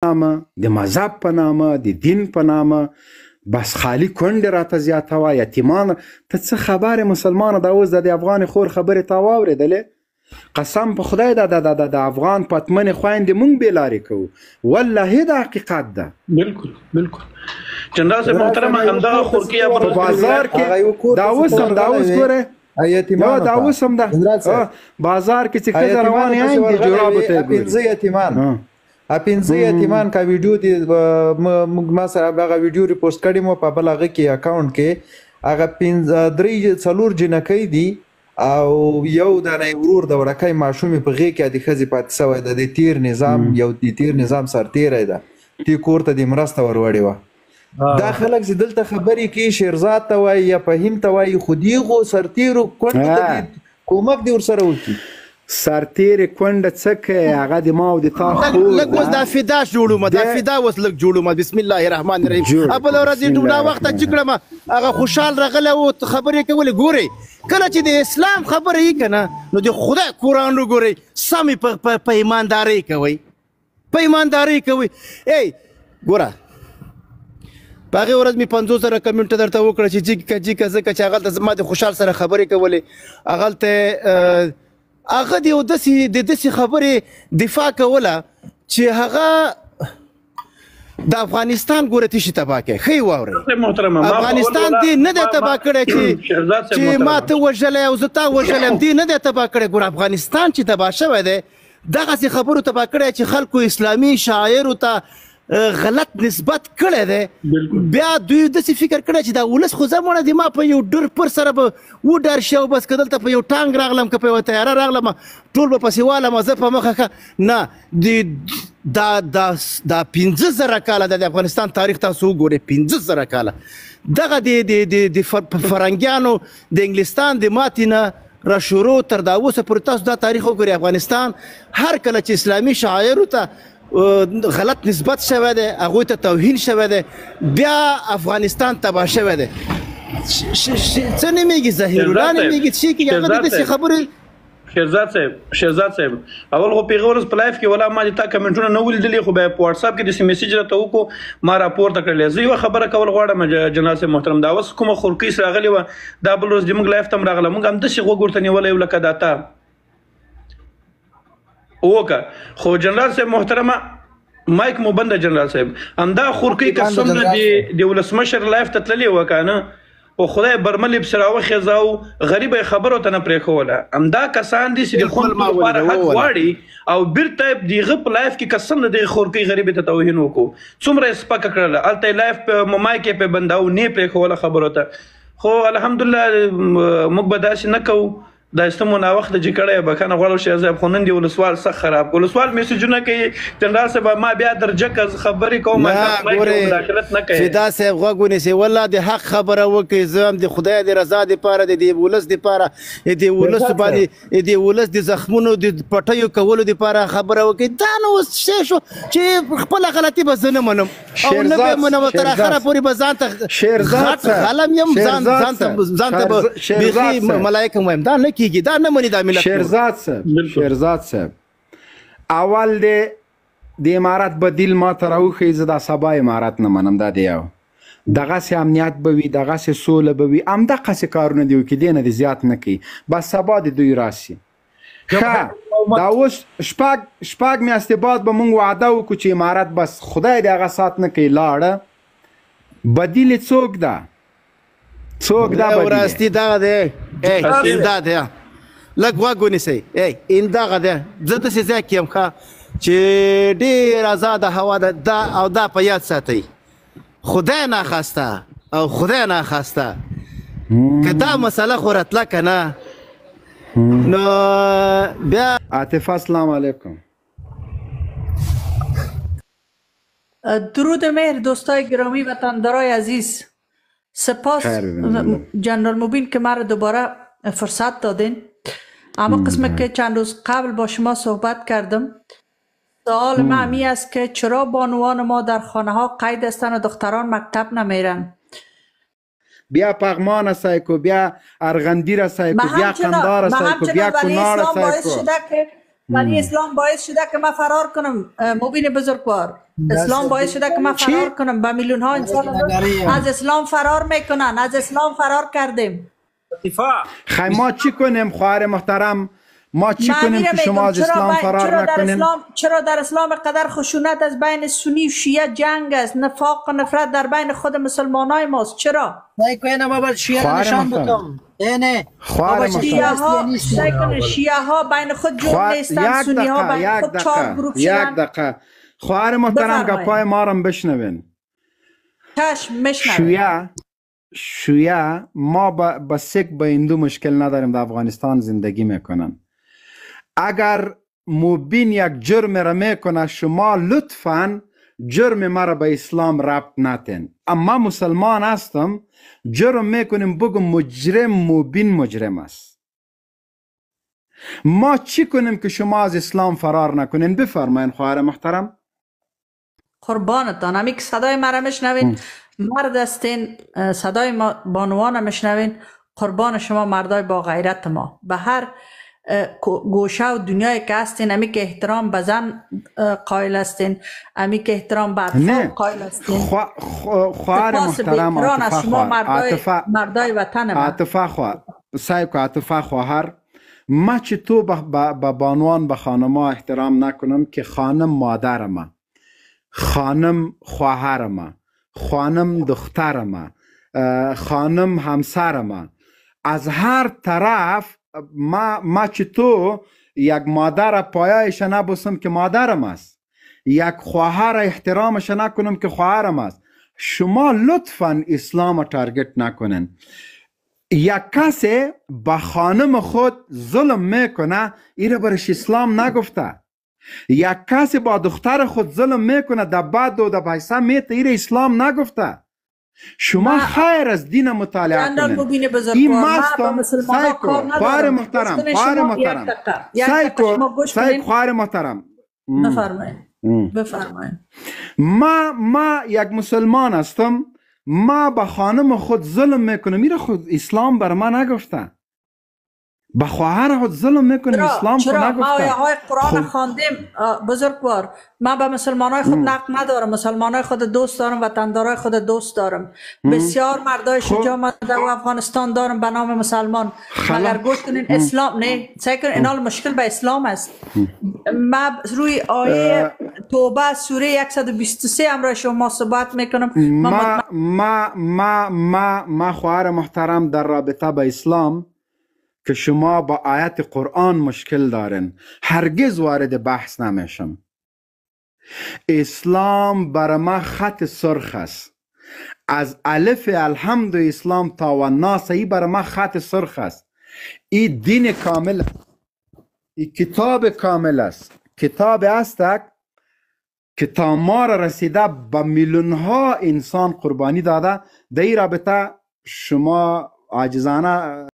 نامه د مذهب په نامه د دین په نامه بس خالی کونډې راته زیاتوه یتیمان ته څه خبرې مسلمانه دا اوس د افغان خور خبرې تا واورېدلې قسم په خدای د افغان پتمنې خویندې مونږ بې لارې کوو والله دا حقیقت ده بالکل جنرال صاحب محترم همدغه خورکیه په بازار کې دا اوس ګوره دا اوس هم ده بازار کې چې ښځه روانې هین د جرابو ته یې ګوري پنځه یتیمان کا ویډیو دی ما سره هغه ویډیو ریپوسټ کړی مو په بل هغه کې اکاونټ کې هغه درې څلور جنکۍ دي او یو دانه ورور د ورکای ماشومې په غېږ کې د ښځې پاتې سوی ده د تیر نظام یو د تیر نظام سرتیری ده تی کور ته د مرسته ور وړې وه دا خلک چې دلته خبرې کوي شیرزاد ته وایي یا فهیم ته وایي خو دیغو سرتیرو کونډو ته کومک دې ورسره وکړي سرتیرې کونډه څه کوي هغه د ما او د تا خور لږ اوس دا فدا جوړومه دا فدا اوس لږ جوړومه بسم الله الرحمن الرحیم بله ورځ ډوډا وخته چې کړم هغه خوشحال راغلی و خبرې کولې ګورئ کله چې د اسلام خبره یې که نه نو د خدای قرآن وګورئ سمې په ایماندارۍ کوئ په ایماندارۍ کوئ ای ګوره په هغې ورځ مې 50,000 کمنټه درته وکړه چې جي که ځکه چې هغلته زما د خوشحال سره خبرې کولې هغلته هغه د یو داسې خبرې دفاع کوله چې هغه د افغانستان ګوره تشي تباه کوي ښه یې واورئ افغانستان دې نه دی تباه کړی چې ما ته وژلی او زه تا وژلی یم دې نه دی تباه کړی ګوره افغانستان چې تباه شوی دی دغسې خبرو تباه کړی چې خلکو اسلامي شاعرو ته غلط نسبت کړی دی بیا دوی داسې فکر کړی چې دا ولس خو زه مړه د ما په یو ډر پر سره به وډار شي او بس که دلته په یو ټانک راغلم که په یوه تیاره راغلم ټول به پسې والم زه په مخه نه دا 15,000 کاله د افغانستان تاریخ تاسو وګورئ 15,000 کاله دغه د فرنګیانو د انګلستان د ماتې نه را شروع تر دا اوسه پورې تاسو دا تاریخ وګورئ افغانستان هر کله چې اسلامي شاعرو ته غلط نسبت شوی دی هغوی ته توهین شوی دی بیا افغانستان تباه شوی دی څه نومیږي ظهیرالله نومیږي څه کېږي هغه د داسې خبرې شهزاد صاحب اول خو پیغه ورځ په لایف کې ولا ما د تا کمنټونه نه ولیدلې خو بیا په واتساپ کې داسې میسیج راته وکړو ما راپورته کړلی زه یوه خبره کول غواړم جنرال صاحب محترم دا اوس کومه خورکۍ راغلې وه دا بل ورځ زموږ لایف ته هم راغله موږ همداسې غوږ ورته نیولی یو لکه دا تا وکه خو جنرال صاحب محترمه مایک مو بنده جنرال صاحب همدا خورکۍ که څومره د ولسمشر لایف ته تللې وه که نه او خدای برملې پسې راوخېزه او غریبه یې خبرو ته نه پرېښوله همدا کسان دي چې د خلکو لپاره حق غواړي او بیرته د هغه په لایف کې قسم د دغې خورکۍ غریبې ته توهین وکړو څومره یې سپکه کړله هلته یې لایف په مایک یې پرې بنداو نه یې پرېښوله خبرو ته خو الحمدلله موږ به داسې نه کوو دا استمو ناوخته چې کړی بخښنه غواړم شهزاد صاحب خو نن د ولسوال سخت خراب ولسوال میسیجونه کوي جنرال صاحب ما بیا درجه که خبرې کوم مداخلت نه کوي فدا صاحب غوږ ونیسئ والله د حق خبره وکړئ زه هم د خدای د رضا دپاره د دې ولس دپاره د ولس باندې د ولس د زخمونو د پټیو کولو دپاره خبره وکړئ دا نو اوس شی شو چې خپله غلطي به زه نه منم او نه به منم تر اخره پورې به ځان ته غټ غلم یم ځان ته به بیخي ملایکه وایم دا نه کیږي دا نه مني دا ملت شیرزاد صاحب اول د امارات بدیل ما ته راوښیي زه دا سبا امارات نه منم دا د یو دغسې امنیت به وي دغسې سوله به وي همدقسې کارونه دي وکړي دې نه دې زیات نه کوي بس سبا د دوی راسي ښه دا اوس شپږ میاشتې بعد به موږ وعده وکړو چې امارات بس خدای د هغه سات نه کوي لاړه بدیل یې څوک ده څوک ده بدیل راستي دغه دی دا دی لږ غوږ ونیسئ همدغه دی زه داسې ځای کې یم ښه چې ډېر ازاده هوا ده دا او دا په یاد ساتئ خدای ناخواسته او خدای ناخواسته که دا مسله خو راتله که نه نو بیا عاطفه السلام علیکم درود مهر دوستای گرامی وطندارای عزیز سپاس جنرال مبین که مرا دوباره فرصت دادین اما قسمت که چند روز قبل با شما صحبت کردم سوال من همی است که چرا بانوان ما در خانه ها قید هستند و دختران مکتب نمیرن بیا پغمان هستی که بیا ارغندی هستی که بیا قندار هستی که بیا کنار هستی که ولی اسلام باعث شده که من فرار کنم مبین بزرگوار اسلام باعث شده که ما فرار کنم. با میلیون ها انسان از اسلام فرار میکنن. از اسلام فرار کردیم. خیلی ما چی کنیم خواهر محترم؟ ما چی کنیم که شما از اسلام فرار نکنیم؟ چرا در اسلام قدر خشونت از بین سنی و شیعه جنگ است، نفاق و نفرت در بین خود مسلمانای ماست؟ چرا؟ شیعه ها بین خود جمع نیستن، سنی ها بین خود 4 گروه شدن. یک دقیقه خواهر محترم گپای ما رو بشنوین. چشم میشنوین. شیعه ما با سیک با هندو مشکل نداریم، در افغانستان زندگی میکنن. اگر مبین یک جرم را میکنه شما لطفاً جرم مرا به اسلام ربط نتین. اما مسلمان هستم، جرم میکنیم بگم مجرم مبین مجرم است. ما چی کنیم که شما از اسلام فرار نکنین؟ بفرمایین خواهر محترم. قربانتان، همی که صدای مرا میشنوین مرد هستین، صدای ما بانوان میشنوین. قربان شما مردای با غیرت ما. به هر گوشه و دنیای که هستین همی که احترام به زن قائل هستین، همی که احترام به اطفال قائل هستین. خواهر محترم مردای وطن ما. عاطفه خواهر، ما چطور به بانوان به خانما احترام نکنم که خانم مادر ما، خانم خواهر ما، خانم دختر ما، خانم همسر ما، از هر طرف ما چطور یک مادر پایهش نبوسم که مادرم است، یک خواهر احترامش نکنم که خواهرم است. شما لطفاً اسلام تارگت نکنین. یک کسی با خانم خود ظلم میکنه، ایره برش اسلام نگفته. یک کسی با دختر خود ظلم میکنه، در بد و در پیسه میته، ایره اسلام نگفته. شما خیر از دین مطالعه کنین. این مستم سایکو خواهر محترم، خواهر محترم سایکو خواهر محترم، بفرمایید. ما یک مسلمان هستم، ما با خانم خود ظلم میکنم، میره خود اسلام بر ما نگفته. با خواهر خود ظلم میکنیم، اسلام خود نگفته. ما آیه قرآن خواندیم بزرگوار. ما به مسلمانای خود نقد ندارم، مسلمانای خود دوست دارم، وطندارای خود دوست دارم. بسیار مردای شجاع ما در افغانستان دارم به نام مسلمان. مگر گوش کنین اسلام نه سعی کنین، اینال مشکل به اسلام است. ما روی آیه توبه سوره 123 امروز شما صحبت میکنم. ما خواهر محترم در رابطه با اسلام که شما با آیت قرآن مشکل دارن هرگز وارد بحث نمیشم. اسلام بر ما خط سرخ است، از الف الحمد اسلام تا و ناس، ای بر ما خط سرخ است. این دین کامل، این کتاب کامل است، کتاب است که تا ما را رسیده، با میلیون ها انسان قربانی داده. در این رابطه شما عاجزانه